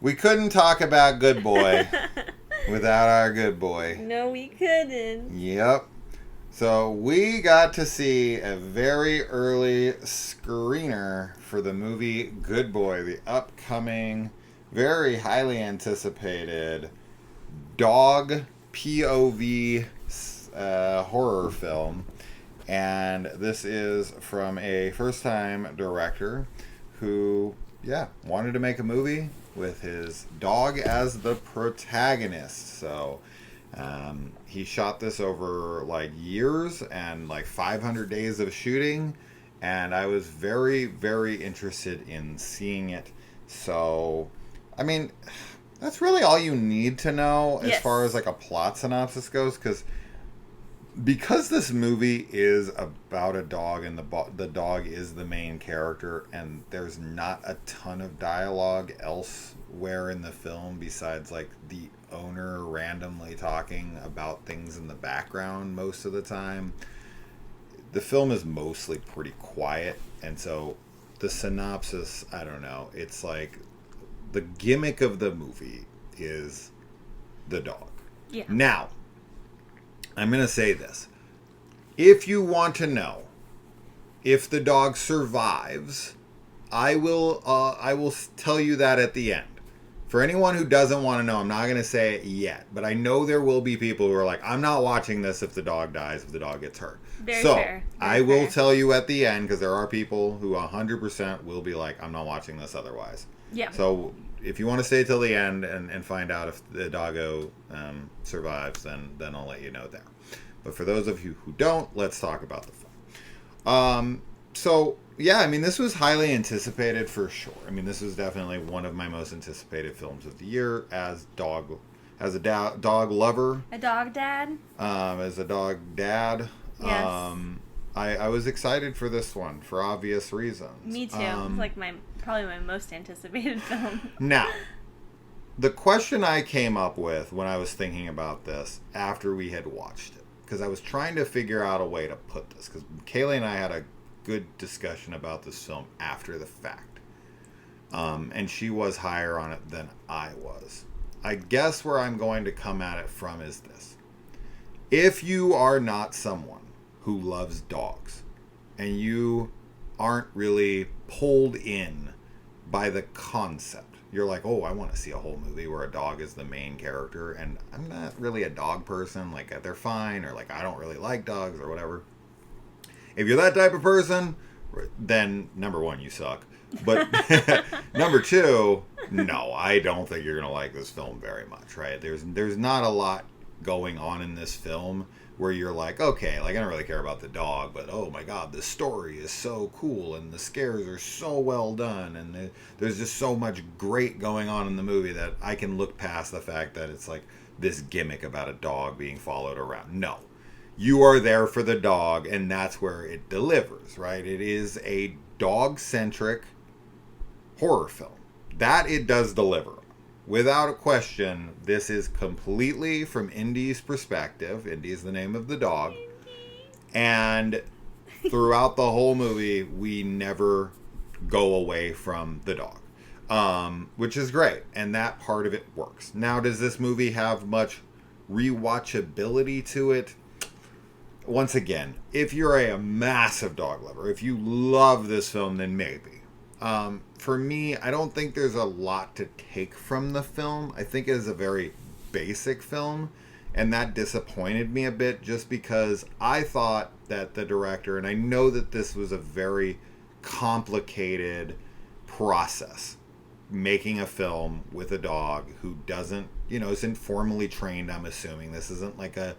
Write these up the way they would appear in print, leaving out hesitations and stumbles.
We couldn't talk about Good Boy without our good boy. No, we couldn't. Yep. So we got to see a very early screener for the movie Good Boy, the upcoming, very highly anticipated dog POV horror film. And this is from a first time director who, wanted to make a movie with his dog as the protagonist. So he shot this over like years and like 500 days of shooting, and I was very, very interested in seeing it. So, I mean, that's really all you need to know as far as like a plot synopsis goes, because this movie is about a dog and the dog is the main character, and there's not a ton of dialogue elsewhere in the film besides like the owner randomly talking about things in the background most of the time. The film is mostly pretty quiet, and so the synopsis, I don't know, it's like the gimmick of the movie is the dog. Yeah. Now, I'm going to say this. If you want to know if the dog survives, I will tell you that at the end. For anyone who doesn't want to know, I'm not going to say it yet, but I know there will be people who are like, I'm not watching this if the dog dies, if the dog gets hurt. Very fair. I will tell you at the end, because there are people who 100% will be like, I'm not watching this otherwise. Yeah. So if you want to stay till the end and find out if the doggo survives, then I'll let you know there. But for those of you who don't, let's talk about the film. I mean, this was highly anticipated for sure. I mean, this was definitely one of my most anticipated films of the year as a dog lover. A dog dad? As a dog dad. Yes. I was excited for this one for obvious reasons. Me too. It's like probably my most anticipated film. Now, the question I came up with when I was thinking about this after we had watched it, because I was trying to figure out a way to put this, because Kaylee and I had a good discussion about this film after the fact. And she was higher on it than I was. I guess where I'm going to come at it from is this. If you are not someone who loves dogs and you aren't really pulled in by the concept, you're like, oh, I want to see a whole movie where a dog is the main character, and I'm not really a dog person, like they're fine, or like I don't really like dogs or whatever. If you're that type of person, then number one, you suck. But number two, no, I don't think you're going to like this film very much, right? There's not a lot going on in this film where you're like, okay, like I don't really care about the dog, but oh my god, the story is so cool and the scares are so well done, and there's just so much great going on in the movie that I can look past the fact that it's like this gimmick about a dog being followed around. No. You are there for the dog, and that's where it delivers, right? It is a dog-centric horror film. That it does deliver. Without a question, this is completely from Indy's perspective. Indy is the name of the dog. And throughout the whole movie, we never go away from the dog, which is great. And that part of it works. Now, does this movie have much rewatchability to it? Once again, if you're a massive dog lover, if you love this film, then maybe. For me, I don't think there's a lot to take from the film. I think it is a very basic film, and that disappointed me a bit just because I thought that the director, and I know that this was a very complicated process, making a film with a dog who isn't formally trained, I'm assuming. This isn't like a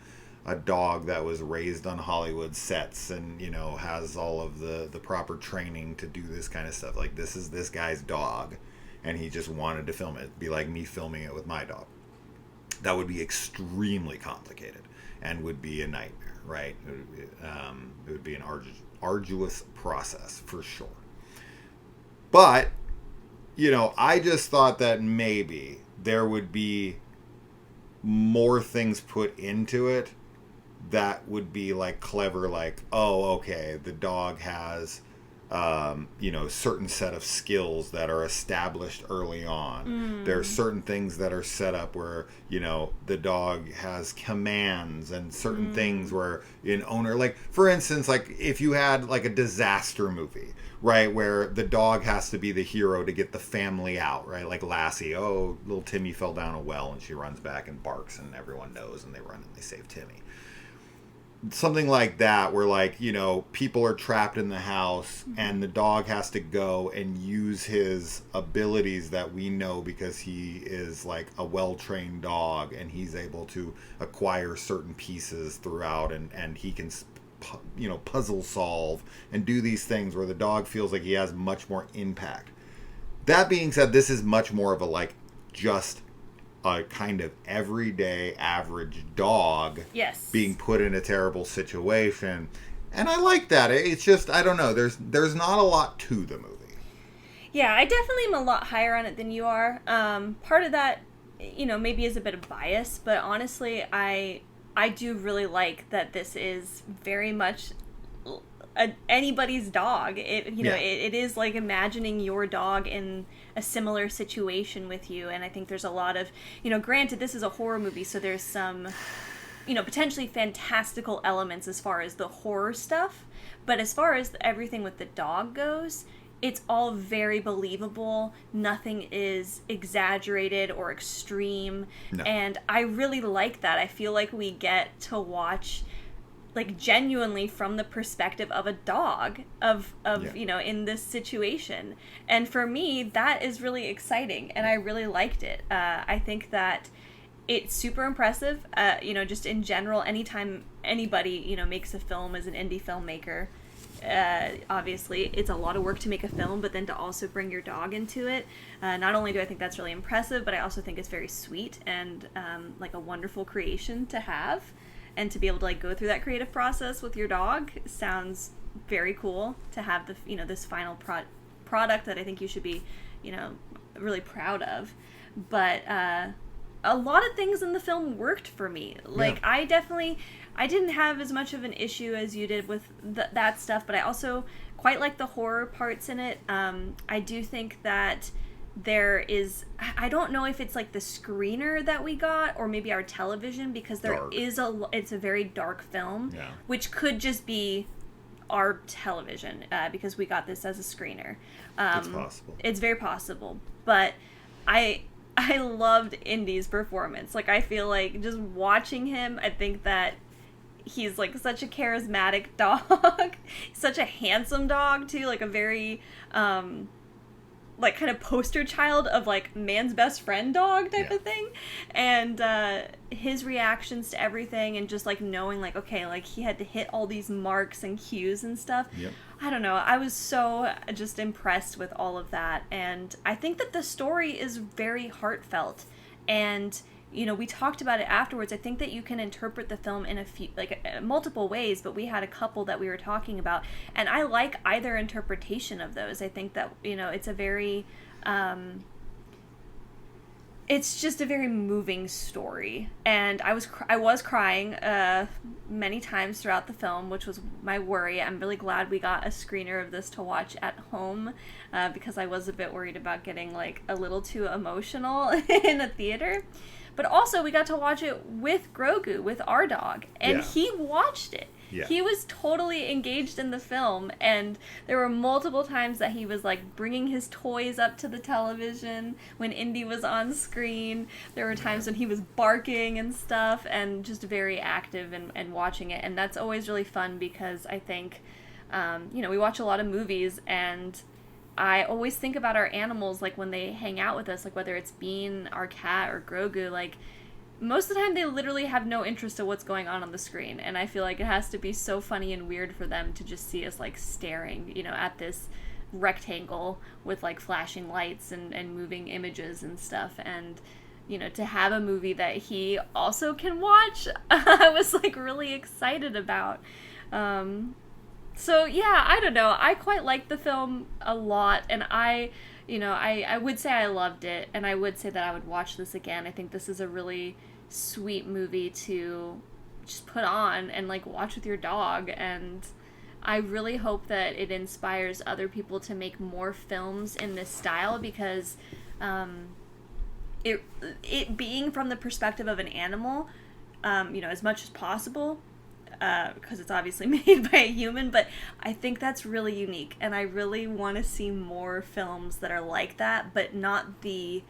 dog that was raised on Hollywood sets and, has all of the proper training to do this kind of stuff. Like, this is this guy's dog, and he just wanted to film it. It'd be like me filming it with my dog. That would be extremely complicated and would be a nightmare, right? It would be an arduous process, for sure. But, I just thought that maybe there would be more things put into it that would be like clever, like, oh, okay, the dog has certain set of skills that are established early on. There are certain things that are set up where, the dog has commands, and certain things where an owner, like, for instance, like if you had like a disaster movie, right, where the dog has to be the hero to get the family out, right? Like Lassie, oh, little Timmy fell down a well, and she runs back and barks, and everyone knows, and they run and they save Timmy. Something like that, where, like, people are trapped in the house, and the dog has to go and use his abilities that we know because he is like a well-trained dog, and he's able to acquire certain pieces throughout, and he can puzzle solve and do these things where the dog feels like he has much more impact. That being said, this is much more of a, like, just a kind of everyday average dog being put in a terrible situation, and I like that. It's just, I don't know, there's not a lot to the movie. Yeah, I definitely am a lot higher on it than you are. Part of that, maybe is a bit of bias, but honestly, I do really like that this is very much anybody's dog. It is like imagining your dog in a similar situation with you, and I think there's a lot of, granted this is a horror movie, so there's some, potentially fantastical elements as far as the horror stuff, but as far as everything with the dog goes, it's all very believable. Nothing is exaggerated or extreme. No. And I really like that. I feel like we get to watch, like, genuinely from the perspective of a dog of in this situation. And for me, that is really exciting, and I really liked it. I think that it's super impressive, just in general. Anytime anybody, makes a film as an indie filmmaker, obviously it's a lot of work to make a film, but then to also bring your dog into it, not only do I think that's really impressive, but I also think it's very sweet and like a wonderful creation to have. And to be able to, like, go through that creative process with your dog sounds very cool. To have the, this final product that I think you should be, really proud of. But a lot of things in the film worked for me. Like, yeah. I didn't have as much of an issue as you did with that stuff, but I also quite like the horror parts in it. I do think that there is, I don't know if it's like the screener that we got or maybe our television, because it's a very dark film, which could just be our television, because we got this as a screener. It's possible. It's very possible, but I loved Indy's performance. Like, I feel like just watching him, I think that he's like such a charismatic dog, such a handsome dog too, like a very like kind of poster child of like man's best friend dog type of thing. And his reactions to everything, and just like knowing like, okay, like he had to hit all these marks and cues and stuff. I don't know, I was so just impressed with all of that. And I think that the story is very heartfelt, and we talked about it afterwards. I think that you can interpret the film in multiple ways, but we had a couple that we were talking about, and I like either interpretation of those. I think that, it's a very, it's just a very moving story, and I was crying many times throughout the film, which was my worry. I'm really glad we got a screener of this to watch at home, because I was a bit worried about getting like a little too emotional in a theater. But also, we got to watch it with Grogu, with our dog, and he watched it. Yeah. He was totally engaged in the film, and there were multiple times that he was like bringing his toys up to the television when Indy was on screen. There were times when he was barking and stuff, and just very active and watching it. And that's always really fun, because I think, we watch a lot of movies, and I always think about our animals, like when they hang out with us, like whether it's Bean, our cat, or Grogu, like most of the time they literally have no interest in what's going on the screen. And I feel like it has to be so funny and weird for them to just see us like staring, at this rectangle with like flashing lights and moving images and stuff. And, to have a movie that he also can watch, I was like really excited about. So yeah, I don't know. I quite liked the film a lot, and I would say I loved it, and I would say that I would watch this again. I think this is a really sweet movie to just put on and like watch with your dog, and I really hope that it inspires other people to make more films in this style, because um, it being from the perspective of an animal, as much as possible, because it's obviously made by a human, but I think that's really unique, and I really want to see more films that are like that, but not the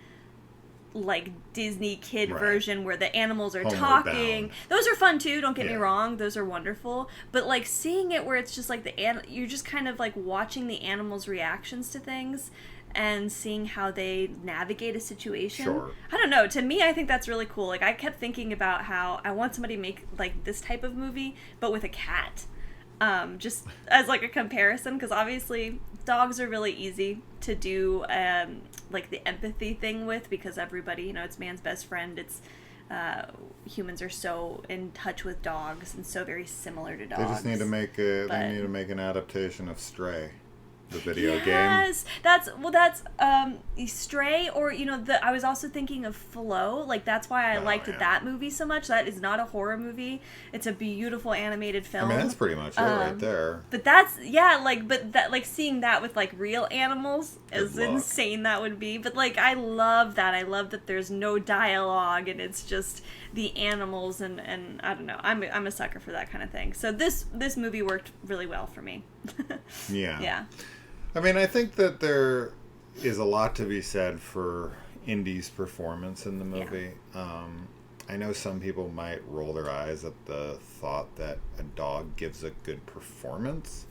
like Disney kid Right. version where the animals are Homeward talking. Bound. Those are fun too, don't get me Yeah. wrong, those are wonderful, but like seeing it where it's just like you're just kind of like watching the animals' reactions to things and seeing how they navigate a situation. Sure. I don't know, to me I think that's really cool. Like I kept thinking about how I want somebody to make like this type of movie but with a cat, just as like a comparison, because obviously dogs are really easy to do like the empathy thing with, because everybody, it's man's best friend. It's humans are so in touch with dogs and so very similar to dogs. They just need to make a. But- They need to make an adaptation of Stray, the video game. Yes, that's Stray, or I was also thinking of Flow. Like that's why I liked yeah. that movie so much. That is not a horror movie. It's a beautiful animated I film. mean, that's pretty much it right there. But that's but that like seeing that with like real animals, as luck. insane that would be. But like I love that. I love that there's no dialogue and it's just the animals, and I don't know. I'm a sucker for that kind of thing. So this movie worked really well for me. Yeah. Yeah. I mean, I think that there is a lot to be said for Indy's performance in the movie. I know some people might roll their eyes at the thought that a dog gives a good performance.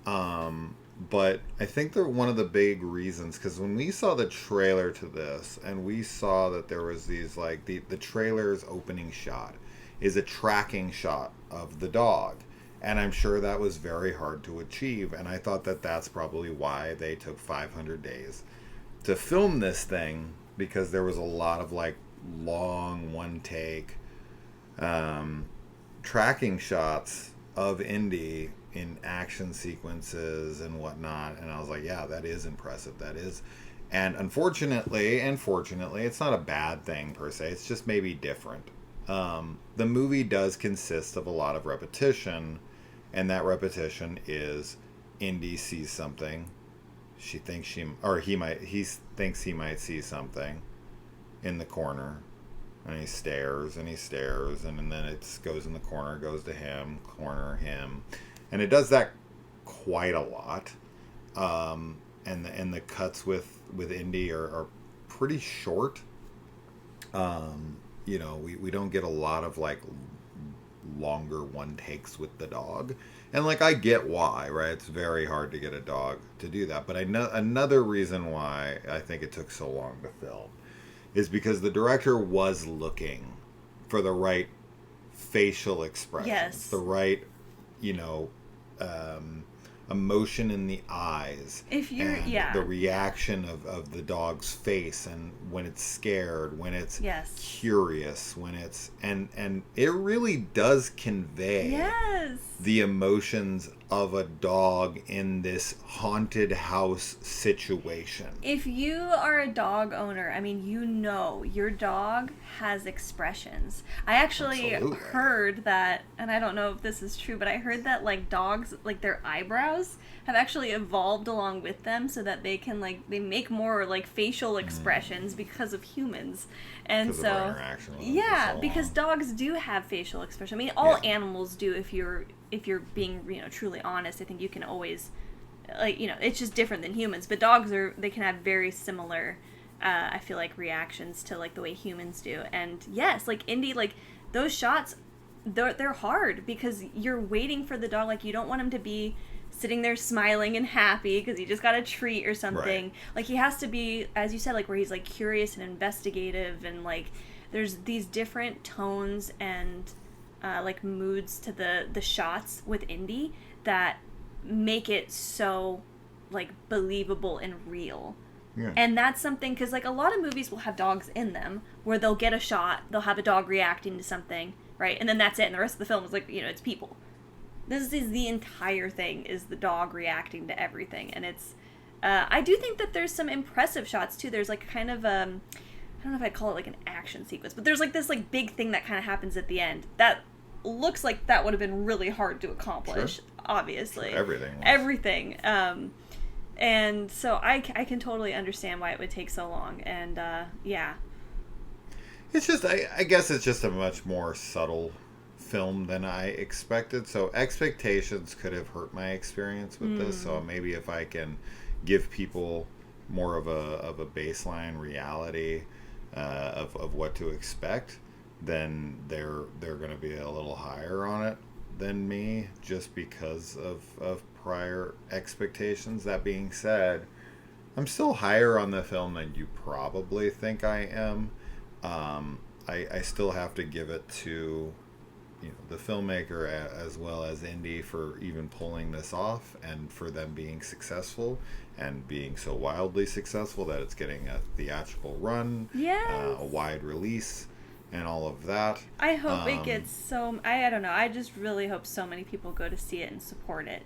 But I think they're one of the big reasons, because when we saw the trailer to this and we saw that there was these like the trailer's opening shot is a tracking shot of the dog. And I'm sure that was very hard to achieve. And I thought that that's probably why they took 500 days to film this thing, because there was a lot of like long one take tracking shots of Indy in action sequences and whatnot. And I was like, yeah, that is impressive. That is. And unfortunately, it's not a bad thing per se. It's just maybe different. The movie does consist of a lot of repetition, and that repetition is Indy sees something. He thinks he might see something in the corner, and he stares, and then it goes in the corner, goes to him, him, and it does that quite a lot. And the cuts with Indy are pretty short. We don't get a lot of like longer one takes with the dog, and like I get why, right? It's very hard to get a dog to do that, but I know another reason why I think it took so long to film is because the director was looking for the right facial expressions, Yes. the right emotion in the eyes, If you're, and yeah. the reaction of the dog's face, and when it's scared, when it's Yes. curious, when it's and it really does convey Yes. the emotions of a dog in this haunted house situation. If you are a dog owner, I mean, your dog has expressions. I actually Absolutely. heard that, and I don't know if this is true, but I heard that like dogs, like their eyebrows have actually evolved along with them, so that they can they make more like facial expressions because of humans. And Because so of our interaction with them for yeah, so because long. dogs do have facial expression. I mean, all Yeah. animals do. If you're being truly honest, I think you can always it's just different than humans. But dogs they can have very similar I feel like reactions to like the way humans do. And yes, like Indy, like those shots, they're hard because you're waiting for the dog. Like you don't want him to be sitting there smiling and happy because he just got a treat or something. Right. Like he has to be, as you said, like where he's like curious and investigative, and like there's these different tones and like moods to the shots with Indy that make it so like believable and real. Yeah. And that's something, because like a lot of movies will have dogs in them where they'll get a shot, they'll have a dog reacting to something, right, and then that's it, and the rest of the film is like it's people. This is the entire thing, is the dog reacting to everything. And it's I do think that there's some impressive shots too. There's like kind of I don't know if I'd call it like an action sequence, but there's like this like big thing that kind of happens at the end that looks like that would have been really hard to accomplish. Sure. obviously. Everything was. Everything. And so I can totally understand why it would take so long. And, yeah. It's just, I guess it's just a much more subtle film than I expected. So expectations could have hurt my experience with this. So maybe if I can give people more of a baseline reality of what to expect, then they're going to be a little higher on it than me, just because of prior expectations. That being said, I'm still higher on the film than you probably think I am. I still have to give it to the filmmaker as well as Indy for even pulling this off, and for them being successful and being so wildly successful that it's getting a theatrical run, a wide release, and all of that. I hope it gets so... I don't know. I just really hope so many people go to see it and support it,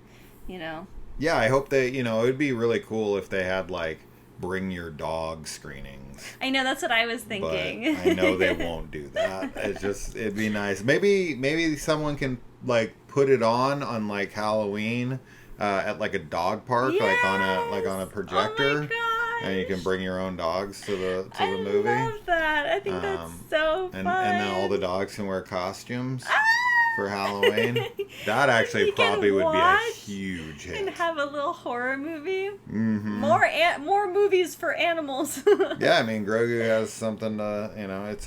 Yeah, I hope they, it would be really cool if they had, like, bring your dog screenings. I know, that's what I was thinking. But I know they won't do that. It'd be nice. Maybe someone can, like, put it on like Halloween at like a dog park, like on a projector. Oh my gosh. And you can bring your own dogs to the movie. I love that. I think that's so fun. And then all the dogs can wear costumes for Halloween. That actually probably would be a huge hit. And have a little horror movie. Mm-hmm. More movies for animals. Yeah, I mean, Grogu has something to,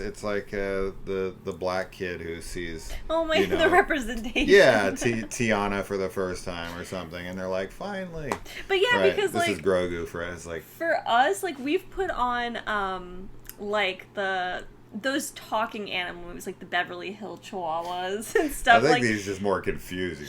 it's like the black kid who sees... Oh my, the representation. Yeah, Tiana for the first time or something, and they're like, finally. But yeah, right, because this is Grogu for us. Like, for us, like, we've put on, like, those talking animal movies, like the Beverly Hills Chihuahuas and stuff. I think these just more confusing.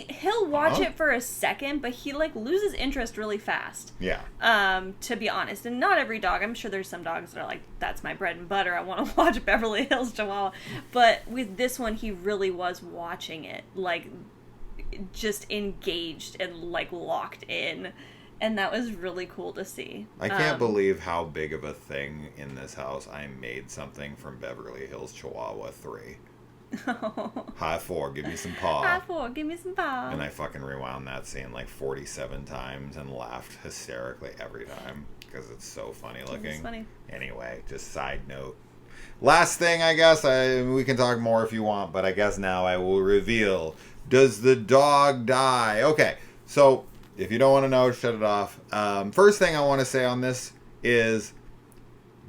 He'll watch it for a second, but he like loses interest really fast. Yeah. To be honest, and not every dog. I'm sure there's some dogs that are like, that's my bread and butter. I want to watch Beverly Hills Chihuahua. But with this one, he really was watching it, like, just engaged and like locked in. And that was really cool to see. I can't believe how big of a thing in this house I made something from Beverly Hills Chihuahua 3. High 4, give me some paw. High 4, give me some paw. And I fucking rewound that scene like 47 times and laughed hysterically every time because it's so funny looking. It's funny. Anyway, just side note. Last thing, I guess, we can talk more if you want, but I guess now I will reveal. Does the dog die? Okay, so... if you don't want to know, shut it off. First thing I want to say on this is,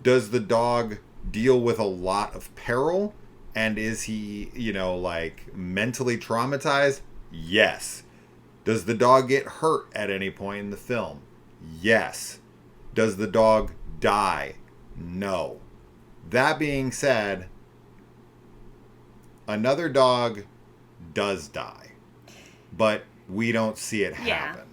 does the dog deal with a lot of peril? And is he, like, mentally traumatized? Yes. Does the dog get hurt at any point in the film? Yes. Does the dog die? No. That being said, another dog does die. But we don't see it happen.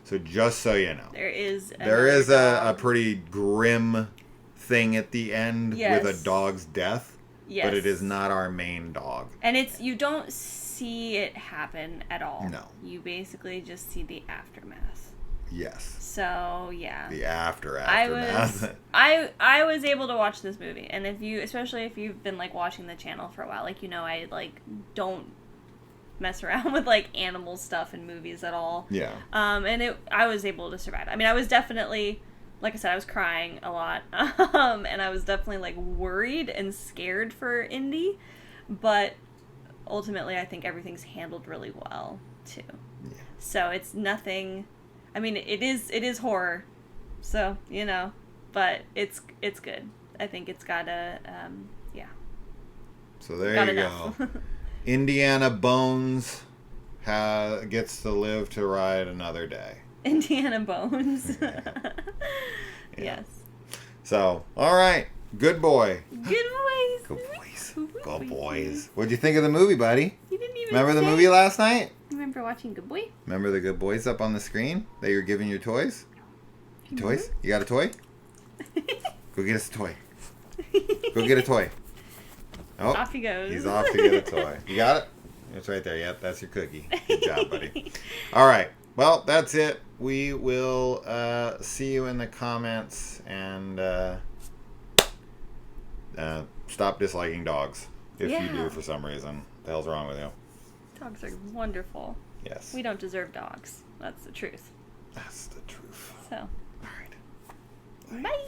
So just so you know, there is a pretty grim thing at the end with a dog's death, but it is not our main dog. And you don't see it happen at all. No. You basically just see the aftermath. Yes. So, yeah. The aftermath. I was able to watch this movie, and especially if you've been like watching the channel for a while, like, I like don't mess around with like animal stuff in movies at all. Yeah. And I was able to survive. I mean, I was definitely, like I said, I was crying a lot. And I was definitely like worried and scared for Indy, but ultimately I think everything's handled really well too. Yeah. So it's nothing, I mean, it is horror. So, but it's good. I think it's got yeah. So there you go. Indiana Bones gets to live to ride another day. Indiana Bones. Yeah. Yes. So, all right. Good boy. Good boys. Good boys. Good boys. What'd you think of the movie, buddy? You didn't even Remember the movie last night? You remember watching Good Boy? Remember the Good Boys up on the screen that you were giving your toys? Your toys? You got a toy? Go get us a toy. Go get a toy. Oh, off he goes. He's off to get a toy. You got it? It's right there. Yep, that's your cookie. Good job, buddy. All right. Well, that's it. We will see you in the comments, and stop disliking dogs if you do for some reason. What the hell's wrong with you? Dogs are wonderful. Yes. We don't deserve dogs. That's the truth. That's the truth. So. All right. Bye.